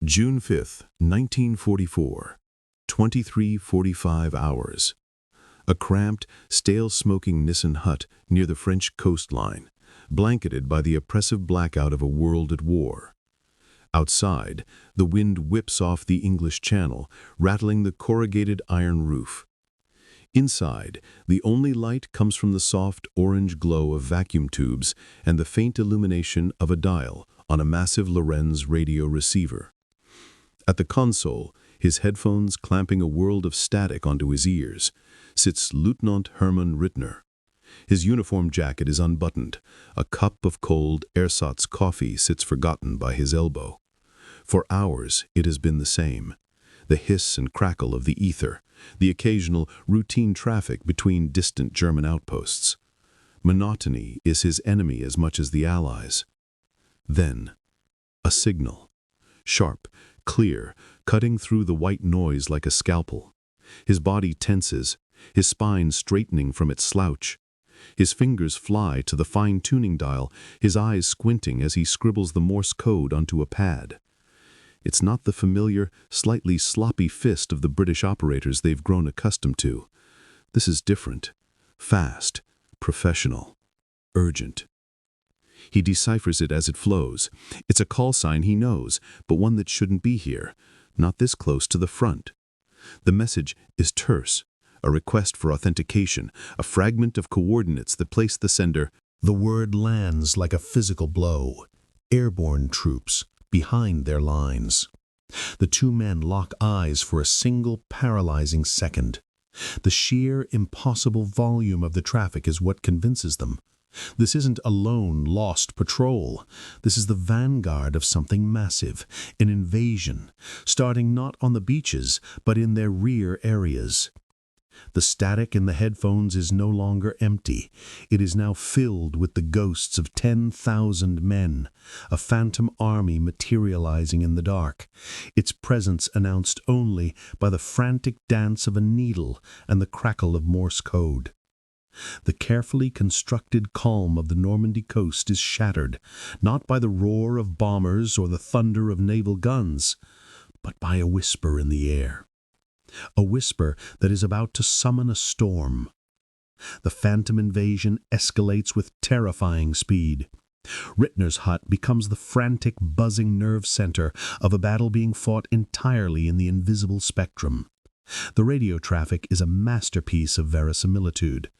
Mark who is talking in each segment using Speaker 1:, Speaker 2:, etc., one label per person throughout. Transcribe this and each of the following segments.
Speaker 1: June 5th, 1944, 23:45 hours. A cramped, stale-smoking Nissen hut near the French coastline, blanketed by the oppressive blackout of a world at war. Outside, the wind whips off the English Channel, rattling the corrugated iron roof. Inside, the only light comes from the soft orange glow of vacuum tubes and the faint illumination of a dial on a massive Lorenz radio receiver. At the console, his headphones clamping a world of static onto his ears, sits Lieutenant Hermann Rittner. His uniform jacket is unbuttoned. A cup of cold ersatz coffee sits forgotten by his elbow. For hours, it has been the same. The hiss and crackle of the ether, the occasional routine traffic between distant German outposts. Monotony is his enemy as much as the Allies. Then, a signal. Sharp, clear, cutting through the white noise like a scalpel. His body tenses, his spine straightening from its slouch. His fingers fly to the fine-tuning dial, his eyes squinting as he scribbles the Morse code onto a pad. It's not the familiar, slightly sloppy fist of the British operators they've grown accustomed to. This is different. Fast, professional, urgent. He deciphers it as it flows. It's a call sign he knows, but one that shouldn't be here, not this close to the front. The message is terse, a request for authentication, a fragment of coordinates that place the sender.
Speaker 2: The word lands like a physical blow. Airborne troops, behind their lines. The two men lock eyes for a single paralyzing second. The sheer, impossible volume of the traffic is what convinces them. This isn't a lone, lost patrol. This is the vanguard of something massive, an invasion, starting not on the beaches, but in their rear areas. The static in the headphones is no longer empty. It is now filled with the ghosts of 10,000 men, a phantom army materializing in the dark, its presence announced only by the frantic dance of a needle and the crackle of Morse code. The carefully constructed calm of the Normandy coast is shattered, not by the roar of bombers or the thunder of naval guns, but by a whisper in the air. A whisper that is about to summon a storm. The phantom invasion escalates with terrifying speed. Rittner's hut becomes the frantic, buzzing nerve center of a battle being fought entirely in the invisible spectrum. The radio traffic is a masterpiece of verisimilitude.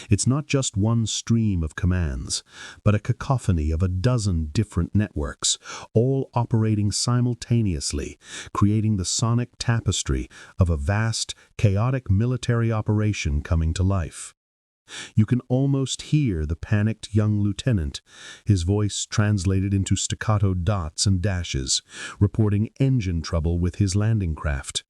Speaker 2: It's not just one stream of commands, but a cacophony of a dozen different networks, all operating simultaneously, creating the sonic tapestry of a vast, chaotic military operation coming to life. You can almost hear the panicked young lieutenant, his voice translated into staccato dots and dashes, reporting engine trouble with his landing craft.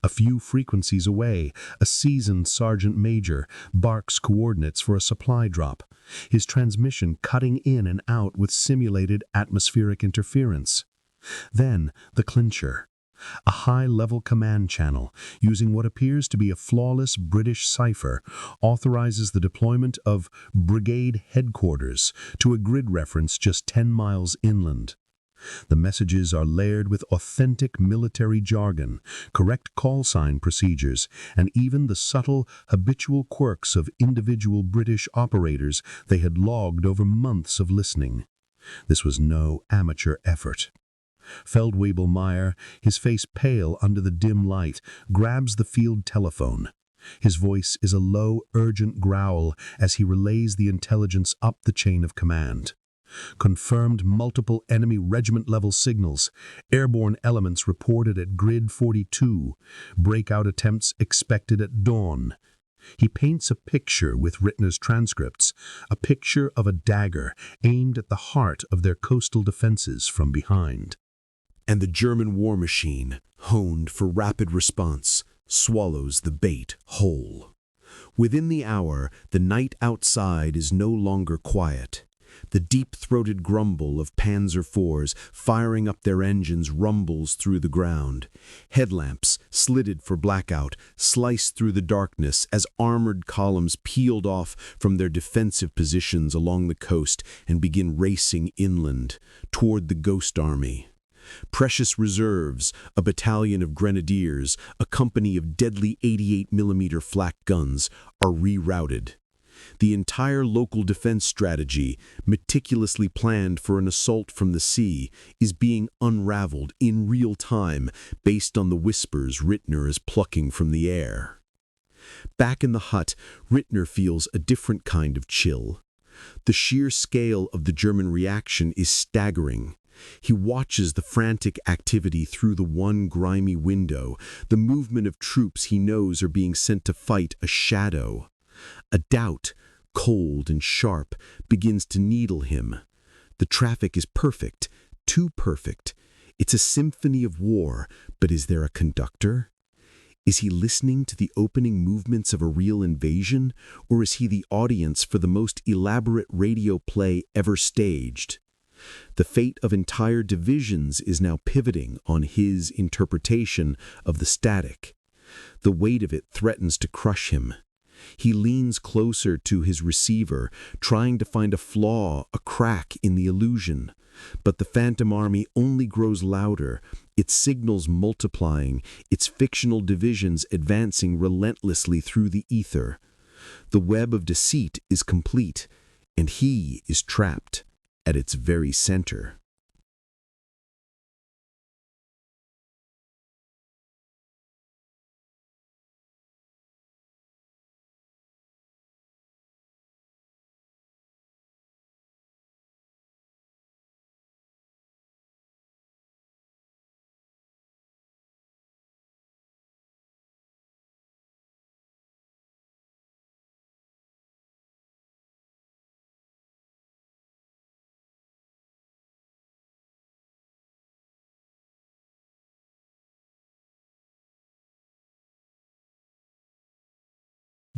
Speaker 2: A few frequencies away, a seasoned sergeant major barks coordinates for a supply drop, his transmission cutting in and out with simulated atmospheric interference. Then the clincher, a high-level command channel using what appears to be a flawless British cipher, authorizes the deployment of brigade headquarters to a grid reference just 10 miles inland. The messages are layered with authentic military jargon, correct call sign procedures, and even the subtle, habitual quirks of individual British operators they had logged over months of listening. This was no amateur effort. Feldwebel-Meyer, his face pale under the dim light, grabs the field telephone. His voice is a low, urgent growl as he relays the intelligence up the chain of command. Confirmed multiple enemy regiment-level signals, airborne elements reported at Grid 42, breakout attempts expected at dawn. He paints a picture with Rittner's transcripts, a picture of a dagger aimed at the heart of their coastal defenses from behind.
Speaker 3: And the German war machine, honed for rapid response, swallows the bait whole. Within the hour, the night outside is no longer quiet. The deep-throated grumble of Panzer IVs firing up their engines rumbles through the ground. Headlamps, slitted for blackout, slice through the darkness as armored columns peeled off from their defensive positions along the coast and begin racing inland, toward the Ghost Army. Precious reserves, a battalion of grenadiers, a company of deadly 88mm flak guns, are rerouted. The entire local defense strategy, meticulously planned for an assault from the sea, is being unraveled in real time based on the whispers Rittner is plucking from the air. Back in the hut, Rittner feels a different kind of chill. The sheer scale of the German reaction is staggering. He watches the frantic activity through the one grimy window, the movement of troops he knows are being sent to fight a shadow. A doubt, cold and sharp, begins to needle him. The traffic is perfect, too perfect. It's a symphony of war, but is there a conductor? Is he listening to the opening movements of a real invasion, or is he the audience for the most elaborate radio play ever staged? The fate of entire divisions is now pivoting on his interpretation of the static. The weight of it threatens to crush him. He leans closer to his receiver, trying to find a flaw, a crack in the illusion. But the Phantom Army only grows louder, its signals multiplying, its fictional divisions advancing relentlessly through the ether. The web of deceit is complete, and he is trapped at its very center.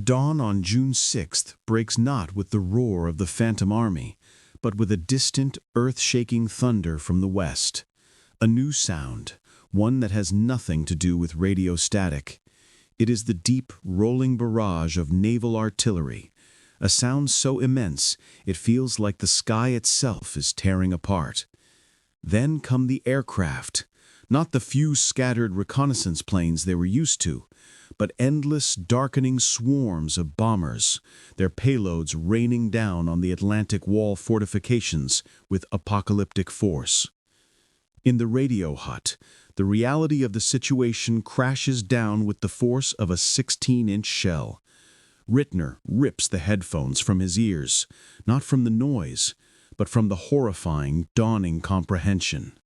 Speaker 4: Dawn on June 6th breaks not with the roar of the Phantom Army, but with a distant, earth-shaking thunder from the west. A new sound, one that has nothing to do with radio static. It is the deep, rolling barrage of naval artillery, a sound so immense it feels like the sky itself is tearing apart. Then come the aircraft, not the few scattered reconnaissance planes they were used to, but endless, darkening swarms of bombers, their payloads raining down on the Atlantic Wall fortifications with apocalyptic force. In the radio hut, the reality of the situation crashes down with the force of a 16-inch shell. Rittner rips the headphones from his ears, not from the noise, but from the horrifying, dawning comprehension.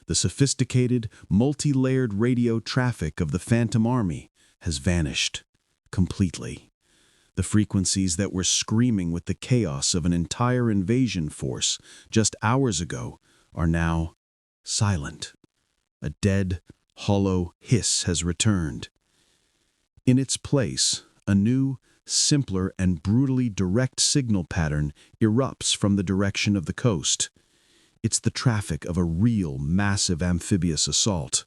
Speaker 4: The sophisticated, multi-layered radio traffic of the Phantom Army has vanished completely. The frequencies that were screaming with the chaos of an entire invasion force just hours ago are now silent. A dead, hollow hiss has returned. In its place, a new, simpler and brutally direct signal pattern erupts from the direction of the coast. It's the traffic of a real, massive amphibious assault.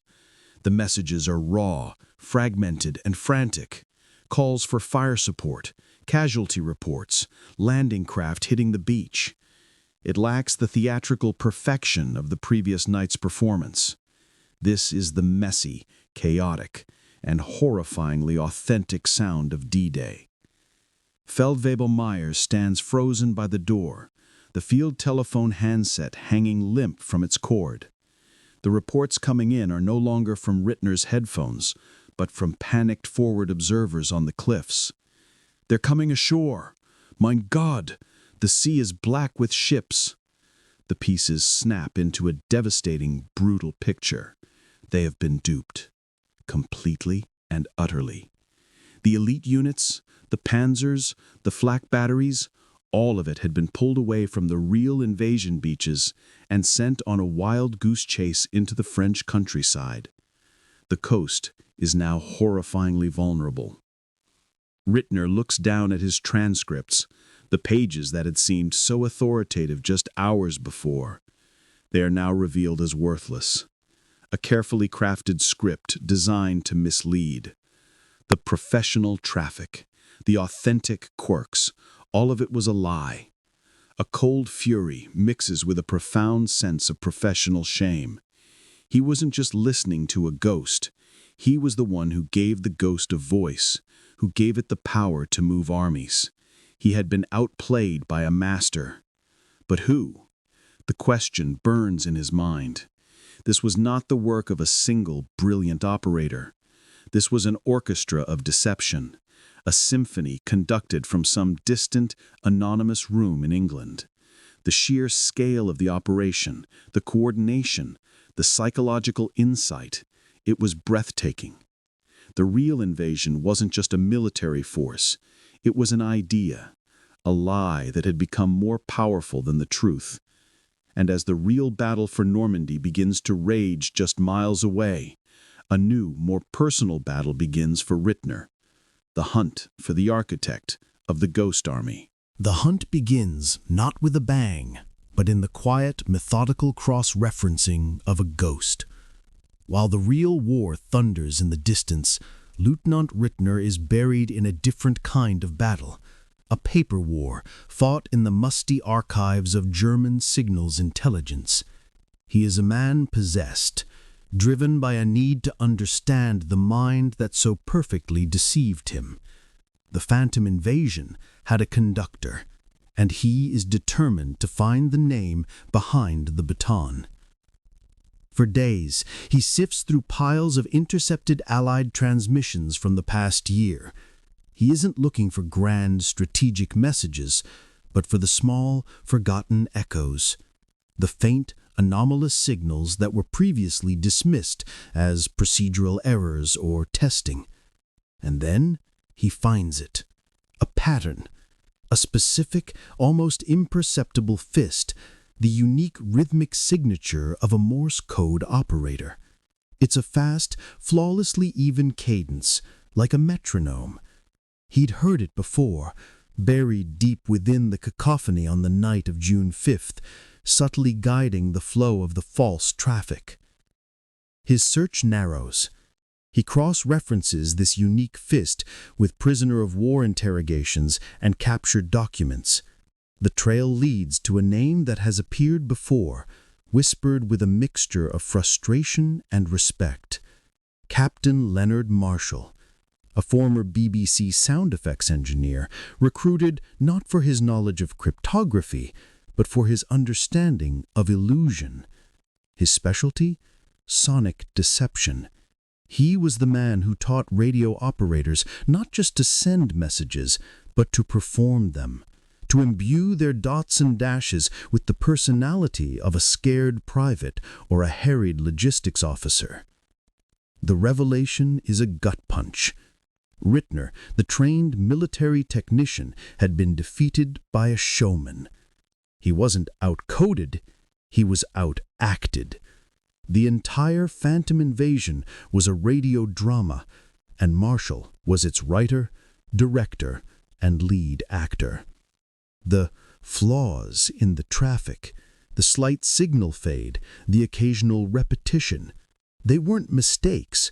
Speaker 4: The messages are raw, fragmented, and frantic. Calls for fire support, casualty reports, landing craft hitting the beach. It lacks the theatrical perfection of the previous night's performance. This is the messy, chaotic, and horrifyingly authentic sound of D-Day. Feldwebel Myers stands frozen by the door, the field telephone handset hanging limp from its cord. The reports coming in are no longer from Rittner's headphones, but from panicked forward observers on the cliffs. They're coming ashore. Mein God, the sea is black with ships. The pieces snap into a devastating, brutal picture. They have been duped, completely and utterly. The elite units, the panzers, the flak batteries, all of it had been pulled away from the real invasion beaches and sent on a wild goose chase into the French countryside. The coast is now horrifyingly vulnerable. Rittner looks down at his transcripts, the pages that had seemed so authoritative just hours before. They are now revealed as worthless. A carefully crafted script designed to mislead. The professional traffic, the authentic quirks, all of it was a lie. A cold fury mixes with a profound sense of professional shame. He wasn't just listening to a ghost. He was the one who gave the ghost a voice, who gave it the power to move armies. He had been outplayed by a master. But who? The question burns in his mind. This was not the work of a single brilliant operator. This was an orchestra of deception, a symphony conducted from some distant, anonymous room in England. The sheer scale of the operation, the coordination, the psychological insight, it was breathtaking. The real invasion wasn't just a military force. It was an idea, a lie that had become more powerful than the truth. And as the real battle for Normandy begins to rage just miles away, a new, more personal battle begins for Rittner, the hunt for the architect of the Ghost Army.
Speaker 2: The hunt begins not with a bang, but in the quiet, methodical cross-referencing of a ghost. While the real war thunders in the distance, Lieutenant Rittner is buried in a different kind of battle, a paper war fought in the musty archives of German signals intelligence. He is a man possessed, driven by a need to understand the mind that so perfectly deceived him. The phantom invasion had a conductor, and he is determined to find the name behind the baton. For days, he sifts through piles of intercepted Allied transmissions from the past year. He isn't looking for grand strategic messages, but for the small, forgotten echoes, the faint, anomalous signals that were previously dismissed as procedural errors or testing. And then he finds it, a pattern, a specific, almost imperceptible fist, the unique rhythmic signature of a Morse code operator. It's a fast, flawlessly even cadence, like a metronome. He'd heard it before, buried deep within the cacophony on the night of June 5th, subtly guiding the flow of the false traffic. His search narrows. He cross-references this unique fist with prisoner-of-war interrogations and captured documents. The trail leads to a name that has appeared before, whispered with a mixture of frustration and respect. Captain Leonard Marshall, a former BBC sound effects engineer, recruited not for his knowledge of cryptography, but for his understanding of illusion. His specialty? Sonic deception. He was the man who taught radio operators not just to send messages, but to perform them, to imbue their dots and dashes with the personality of a scared private or a harried logistics officer. The revelation is a gut punch. Rittner, the trained military technician, had been defeated by a showman. He wasn't outcoded, he was outacted. The entire Phantom Invasion was a radio drama, and Marshall was its writer, director, and lead actor. The flaws in the traffic, the slight signal fade, the occasional repetition, they weren't mistakes.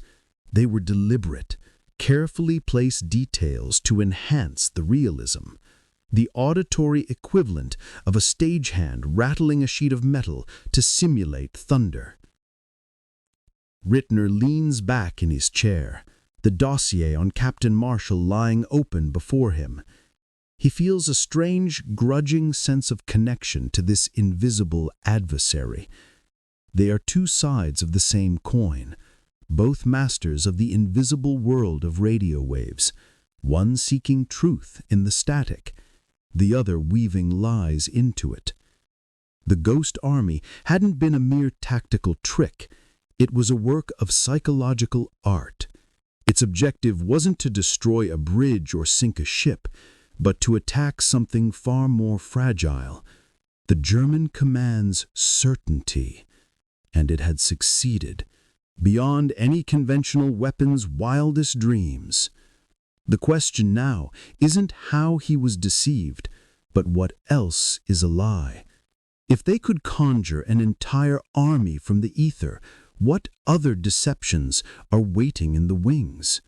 Speaker 2: They were deliberate, carefully placed details to enhance the realism. The auditory equivalent of a stagehand rattling a sheet of metal to simulate thunder. Rittner leans back in his chair, the dossier on Captain Marshall lying open before him. He feels a strange, grudging sense of connection to this invisible adversary. They are two sides of the same coin, both masters of the invisible world of radio waves, one seeking truth in the static, the other weaving lies into it. The Ghost Army hadn't been a mere tactical trick. It was a work of psychological art. Its objective wasn't to destroy a bridge or sink a ship, but to attack something far more fragile, the German command's certainty. And it had succeeded, beyond any conventional weapon's wildest dreams. The question now isn't how he was deceived, but what else is a lie. If they could conjure an entire army from the ether, what other deceptions are waiting in the wings?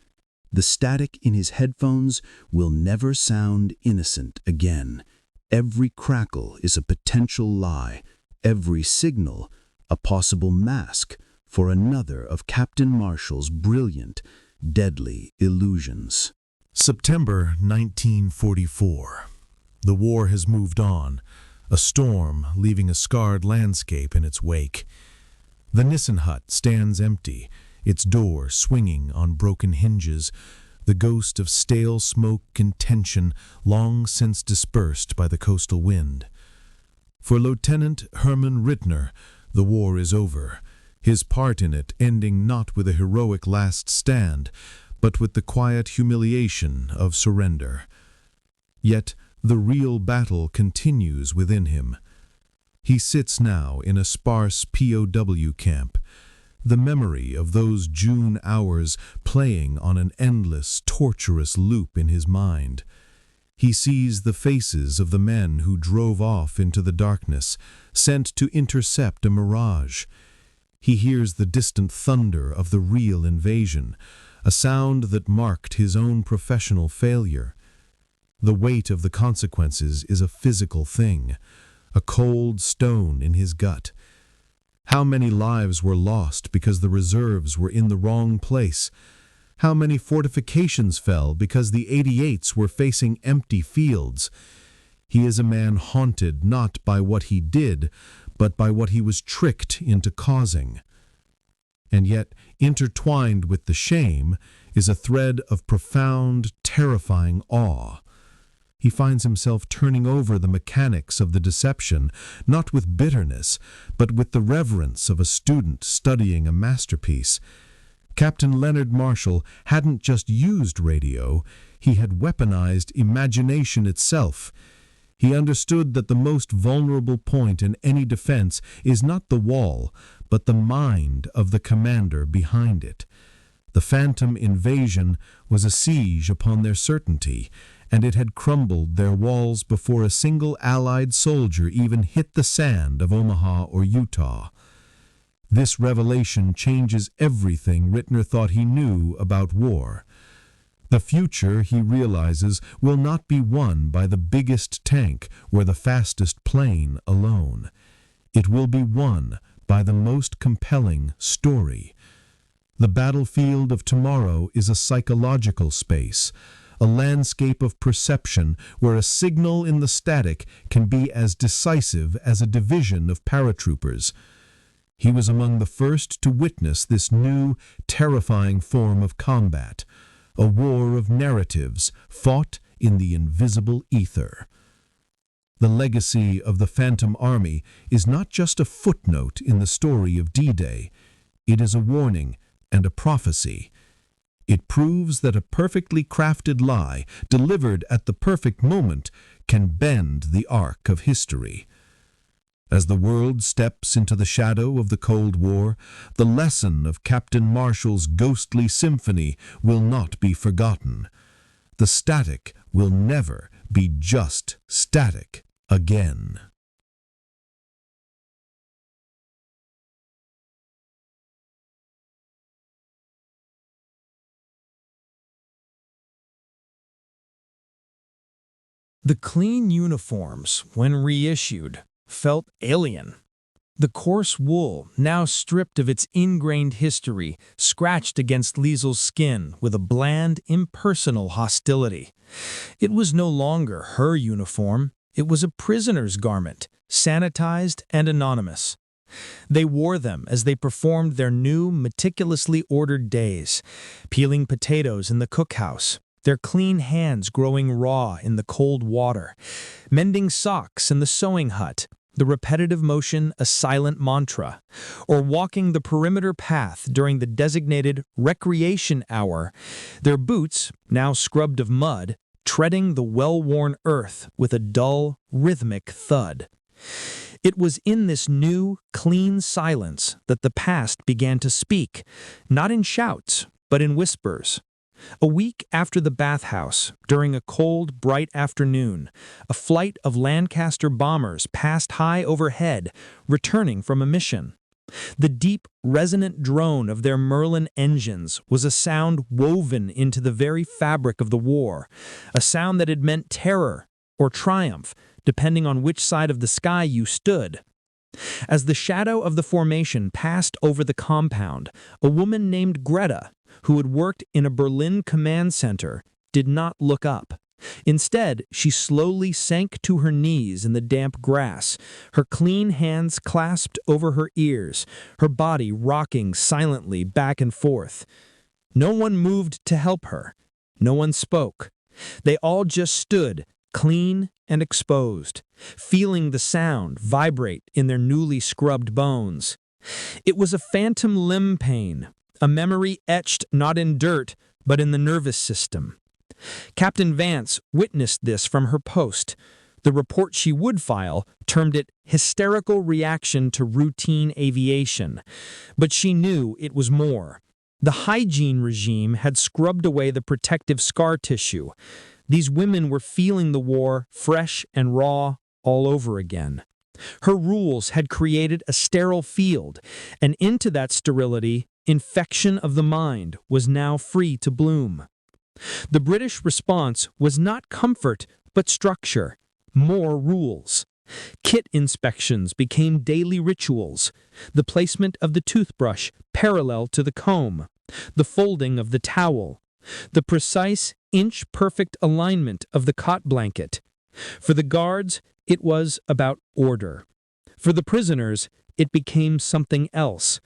Speaker 2: The static in his headphones will never sound innocent again. Every crackle is a potential lie, every signal a possible mask
Speaker 4: for another of Captain Marshall's brilliant, deadly illusions.
Speaker 2: September 1944. The war has moved on, a storm leaving a scarred landscape in its wake. The Nissen hut stands empty, its door swinging on broken hinges, the ghost of stale smoke and tension long since dispersed by the coastal wind. For Lieutenant Hermann Rittner, the war is over, his part in it ending not with a heroic last stand, but with the quiet humiliation of surrender. Yet the real battle continues within him. He sits now in a sparse POW camp, the memory of those June hours playing on an endless, torturous loop in his mind. He sees the faces of the men who drove off into the darkness, sent to intercept a mirage. He hears the distant thunder of the real invasion, a sound that marked his own professional failure. The weight of the consequences is a physical thing, a cold stone in his gut. How many lives were lost because the reserves were in the wrong place? How many fortifications fell because the 88s were facing empty fields? He is a man haunted not by what he did, but by what he was tricked into causing. And yet, intertwined with the shame is a thread of profound, terrifying awe. He finds himself turning over the mechanics of the deception, not with bitterness, but with the reverence of a student studying a masterpiece. Captain Leonard Marshall hadn't just used radio, he had weaponized imagination itself. He understood that the most vulnerable point in any defense is not the wall, but the mind of the commander behind it. The phantom invasion was a siege upon their certainty, and it had crumbled their walls before a single Allied soldier even hit the sand of Omaha or Utah. This revelation changes everything Rittner thought he knew about war. The future, he realizes, will not be won by the biggest tank or the fastest plane alone. It will be won by the most compelling story. The battlefield of tomorrow is a psychological space, a landscape of perception where a signal in the static can be as decisive as a division of paratroopers. He was among the first to witness this new, terrifying form of combat, a war of narratives fought in the invisible ether. The legacy of the Phantom Army is not just a footnote in the story of D-Day. It is a warning and a prophecy. It proves that a perfectly crafted lie, delivered at the perfect moment, can bend the arc of history. As the world steps into the shadow of the Cold War, the lesson of Captain Marshall's ghostly symphony will not be forgotten. The static will never be just static again.
Speaker 5: The clean uniforms, when reissued, felt alien. The coarse wool, now stripped of its ingrained history, scratched against Liesel's skin with a bland, impersonal hostility. It was no longer her uniform. It was a prisoner's garment, sanitized and anonymous. They wore them as they performed their new, meticulously ordered days, peeling potatoes in the cookhouse, their clean hands growing raw in the cold water, mending socks in the sewing hut, the repetitive motion a silent mantra, or walking the perimeter path during the designated recreation hour, their boots, now scrubbed of mud, treading the well-worn earth with a dull, rhythmic thud. It was in this new, clean silence that the past began to speak, not in shouts, but in whispers. A week after the bathhouse, during a cold, bright afternoon, a flight of Lancaster bombers passed high overhead, returning from a mission. The deep, resonant drone of their Merlin engines was a sound woven into the very fabric of the war, a sound that had meant terror or triumph, depending on which side of the sky you stood. As the shadow of the formation passed over the compound, a woman named Greta, who had worked in a Berlin command center, did not look up. Instead, she slowly sank to her knees in the damp grass, her clean hands clasped over her ears, her body rocking silently back and forth. No one moved to help her. No one spoke. They all just stood, clean and exposed, feeling the sound vibrate in their newly scrubbed bones. It was a phantom limb pain, a memory etched not in dirt, but in the nervous system. Captain Vance witnessed this from her post. The report she would file termed it hysterical reaction to routine aviation. But she knew it was more. The hygiene regime had scrubbed away the protective scar tissue. These women were feeling the war fresh and raw all over again. Her rules had created a sterile field, and into that sterility, infection of the mind was now free to bloom. The British response was not comfort, but structure, more rules. Kit inspections became daily rituals, the placement of the toothbrush parallel to the comb, the folding of the towel, the precise inch-perfect alignment of the cot blanket. For the guards, it was about order. For the prisoners, it became something else,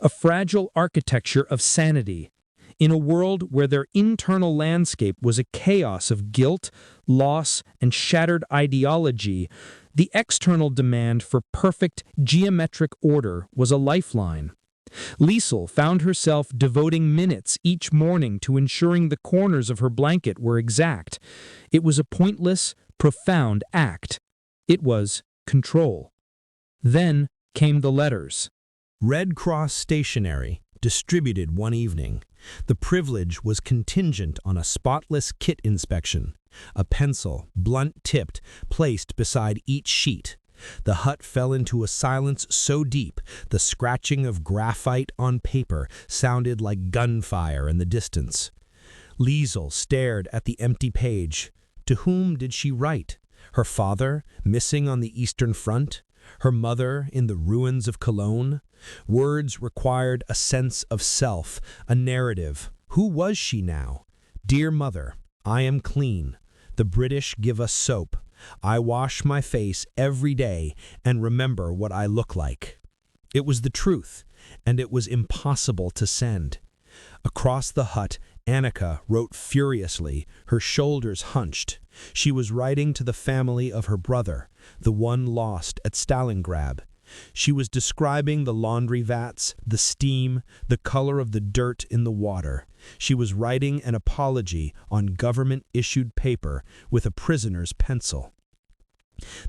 Speaker 5: a fragile architecture of sanity. In a world where their internal landscape was a chaos of guilt, loss, and shattered ideology, the external demand for perfect geometric order was a lifeline. Liesel found herself devoting minutes each morning to ensuring the corners of her blanket were exact. It was a pointless, profound act. It was control. Then came the letters.
Speaker 3: Red Cross stationery, distributed one evening. The privilege was contingent on a spotless kit inspection, a pencil, blunt-tipped, placed beside each sheet. The hut fell into a silence so deep, the scratching of graphite on paper sounded like gunfire in the distance. Liesel stared at the empty page. To whom did she write? Her father, missing on the Eastern Front? Her mother in the ruins of Cologne? Words required a sense of self, a narrative. Who was she now? Dear mother, I am clean. The British give us soap. I wash my face every day and remember what I look like. It was the truth, and it was impossible to send. Across the hut, Annika wrote furiously, her shoulders hunched. She was writing to the family of her brother, the one lost at Stalingrad. She was describing the laundry vats, the steam, the color of the dirt in the water. She was writing an apology on government-issued paper with a prisoner's pencil.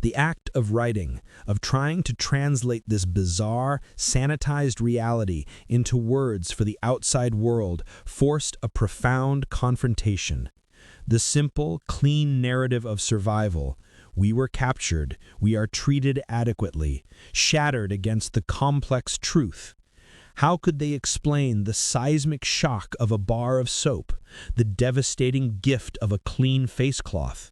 Speaker 3: The act of writing, of trying to translate this bizarre, sanitized reality into words for the outside world, forced a profound confrontation. The simple, clean narrative of survival, we were captured, we are treated adequately, shattered against the complex truth. How could they explain the seismic shock of a bar of soap, the devastating gift of a clean facecloth?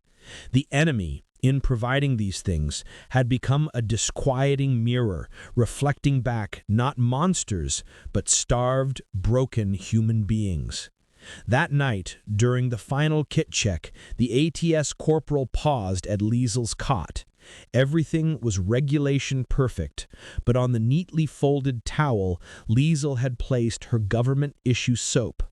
Speaker 3: The enemy, in providing these things, had become a disquieting mirror, reflecting back not monsters, but starved, broken human beings. That night, during the final kit check, the ATS corporal paused at Liesel's cot. Everything was regulation perfect, but on the neatly folded towel, Liesel had placed her government-issue soap,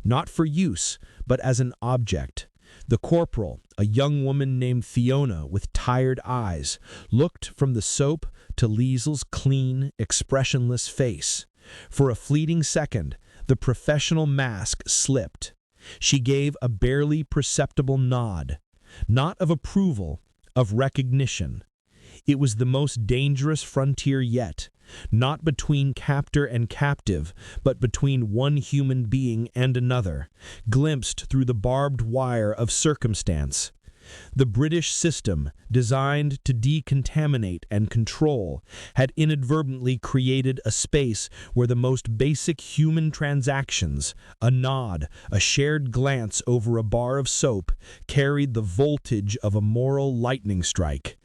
Speaker 3: not for use, but as an object. The corporal, a young woman named Fiona with tired eyes, looked from the soap to Liesel's clean, expressionless face. For a fleeting second, the professional mask slipped. She gave a barely perceptible nod, not of approval, of recognition. It was the most dangerous frontier yet, not between captor and captive, but between one human being and another, glimpsed through the barbed wire of circumstance. The British system, designed to decontaminate and control, had inadvertently created a space where the most basic human transactions, a nod, a shared glance over a bar of soap, carried the voltage of a moral lightning strike.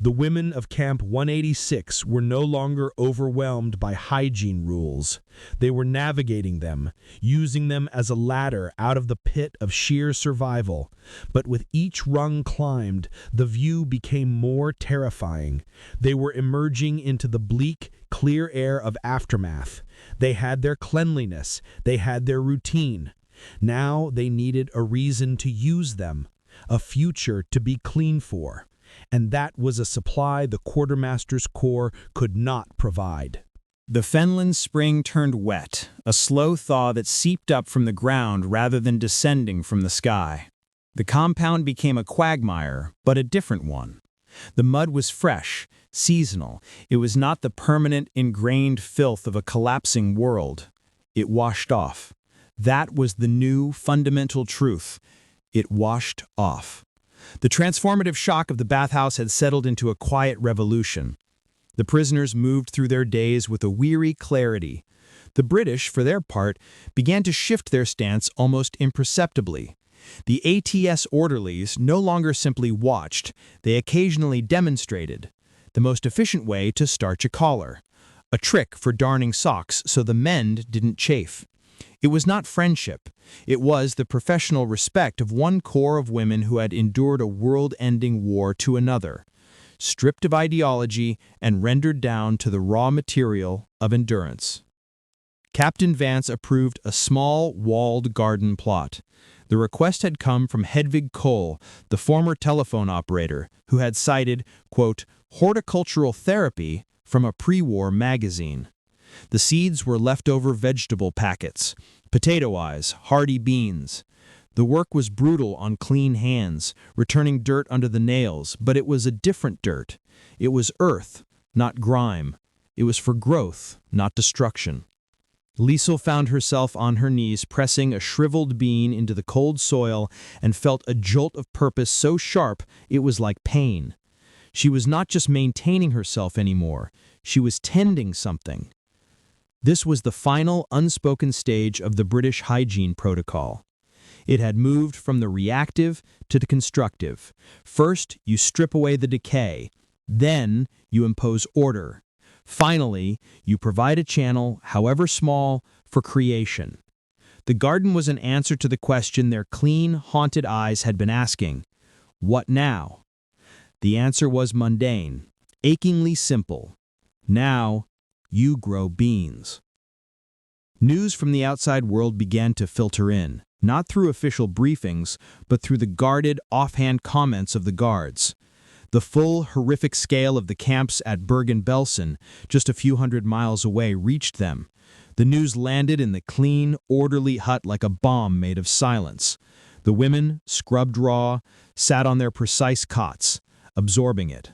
Speaker 2: The women of Camp 186 were no longer overwhelmed by hygiene rules. They were navigating them, using them as a ladder out of the pit of sheer survival. But with each rung climbed, the view became more terrifying. They were emerging into the bleak, clear air of aftermath. They had their cleanliness. They had their routine. Now they needed a reason to use them, a future to be clean for. And that was a supply the quartermaster's corps could not provide.
Speaker 5: The Fenland spring turned wet, a slow thaw that seeped up from the ground rather than descending from the sky. The compound became a quagmire, but a different one. The mud was fresh, seasonal. It was not the permanent, ingrained filth of a collapsing world. It washed off. That was the new, fundamental truth. It washed off. The transformative shock of the bathhouse had settled into a quiet revolution. The prisoners moved through their days with a weary clarity. The British, for their part, began to shift their stance almost imperceptibly. The ATS orderlies no longer simply watched, they occasionally demonstrated. The most efficient way to starch a collar. A trick for darning socks so the mend didn't chafe. It was not friendship. It was the professional respect of one corps of women who had endured a world-ending war to another, stripped of ideology and rendered down to the raw material of endurance. Captain Vance approved a small, walled garden plot. The request had come from Hedvig Kohl, the former telephone operator, who had cited, quote, horticultural therapy from a pre-war magazine. The seeds were leftover vegetable packets, potato eyes, hardy beans. The work was brutal on clean hands, returning dirt under the nails, but it was a different dirt. It was earth, not grime. It was for growth, not destruction. Liesel found herself on her knees pressing a shriveled bean into the cold soil and felt a jolt of purpose so sharp it was like pain. She was not just maintaining herself anymore, she was tending something. This was the final unspoken stage of the British hygiene protocol. It had moved from the reactive to the constructive. First, you strip away the decay. Then, you impose order. Finally, you provide a channel, however small, for creation. The garden was an answer to the question their clean, haunted eyes had been asking. What now? The answer was mundane, achingly simple. Now, you grow beans. News from the outside world began to filter in, not through official briefings, but through the guarded, offhand comments of the guards. The full, horrific scale of the camps at Bergen-Belsen, just a few hundred miles away, reached them. The news landed in the clean, orderly hut like a bomb made of silence. The women, scrubbed raw, sat on their precise cots, absorbing it.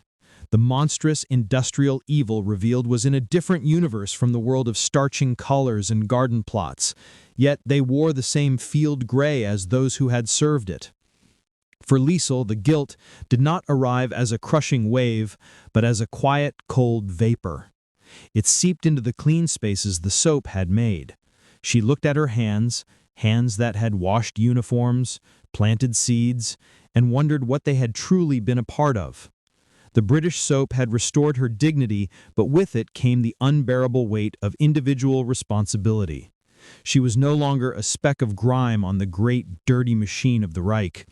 Speaker 5: The monstrous industrial evil revealed was in a different universe from the world of starching collars and garden plots, yet they wore the same field gray as those who had served it. For Liesel, the guilt did not arrive as a crushing wave, but as a quiet, cold vapor. It seeped into the clean spaces the soap had made. She looked at her hands, hands that had washed uniforms, planted seeds, and wondered what they had truly been a part of. The British soap had restored her dignity, but with it came the unbearable weight of individual responsibility. She was no longer a speck of grime on the great, dirty machine of the Reich.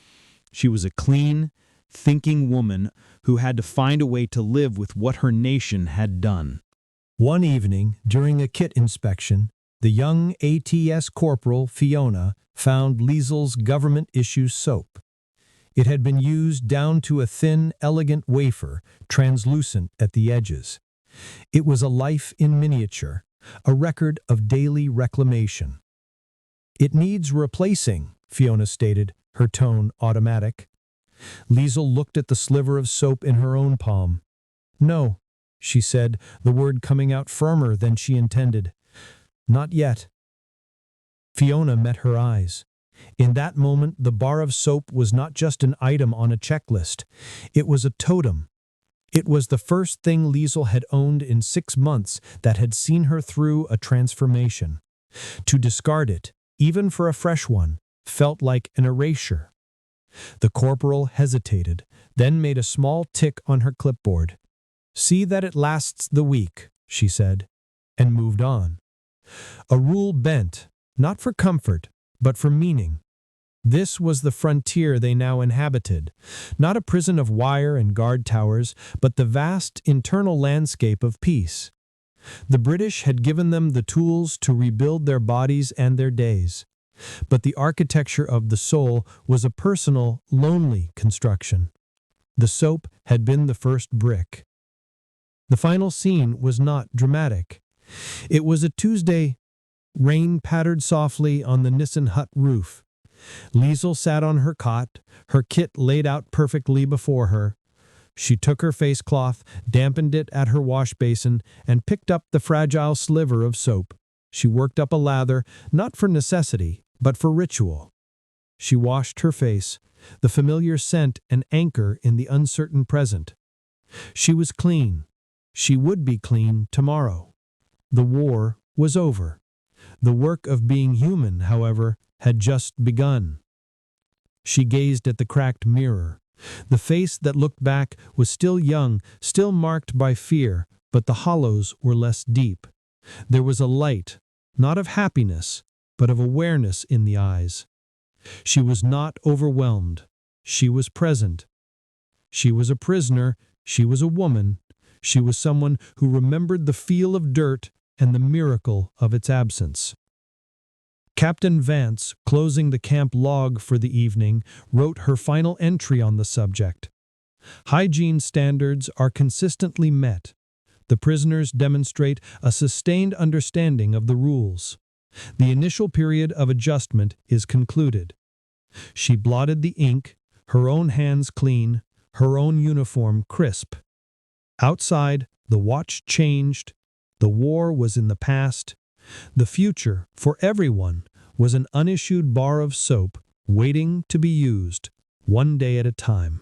Speaker 5: She was a clean, thinking woman who had to find a way to live with what her nation had done.
Speaker 6: One evening, during a kit inspection, the young ATS Corporal Fiona found Liesel's government-issue soap. It had been used down to a thin, elegant wafer, translucent at the edges. It was a life in miniature, a record of daily reclamation. "It needs replacing," Fiona stated, her tone automatic. Liesel looked at the sliver of soap in her own palm. "No," she said, the word coming out firmer than she intended. "Not yet." Fiona met her eyes. In that moment, the bar of soap was not just an item on a checklist. It was a totem. It was the first thing Liesel had owned in 6 months that had seen her through a transformation. To discard it, even for a fresh one, felt like an erasure. The corporal hesitated, then made a small tick on her clipboard. "See that it lasts the week," she said, and moved on. A rule bent, not for comfort, but for meaning. This was the frontier they now inhabited, not a prison of wire and guard towers, but the vast internal landscape of peace. The British had given them the tools to rebuild their bodies and their days, but the architecture of the soul was a personal, lonely construction. The soap had been the first brick. The final scene was not dramatic. It was a Tuesday. Rain pattered softly on the Nissen hut roof. Liesel sat on her cot, her kit laid out perfectly before her. She took her face cloth, dampened it at her wash basin, and picked up the fragile sliver of soap. She worked up a lather, not for necessity, but for ritual. She washed her face, the familiar scent an anchor in the uncertain present. She was clean. She would be clean tomorrow. The war was over. The work of being human, however, had just begun. She gazed at the cracked mirror. The face that looked back was still young, still marked by fear, but the hollows were less deep. There was a light, not of happiness, but of awareness in the eyes. She was not overwhelmed. She was present. She was a prisoner. She was a woman. She was someone who remembered the feel of dirt and the miracle of its absence. Captain Vance, closing the camp log for the evening, wrote her final entry on the subject. Hygiene standards are consistently met. The prisoners demonstrate a sustained understanding of the rules. The initial period of adjustment is concluded. She blotted the ink, her own hands clean, her own uniform crisp. Outside, the watch changed. The war was in the past. The future, for everyone, was an unissued bar of soap waiting to be used, one day at a time.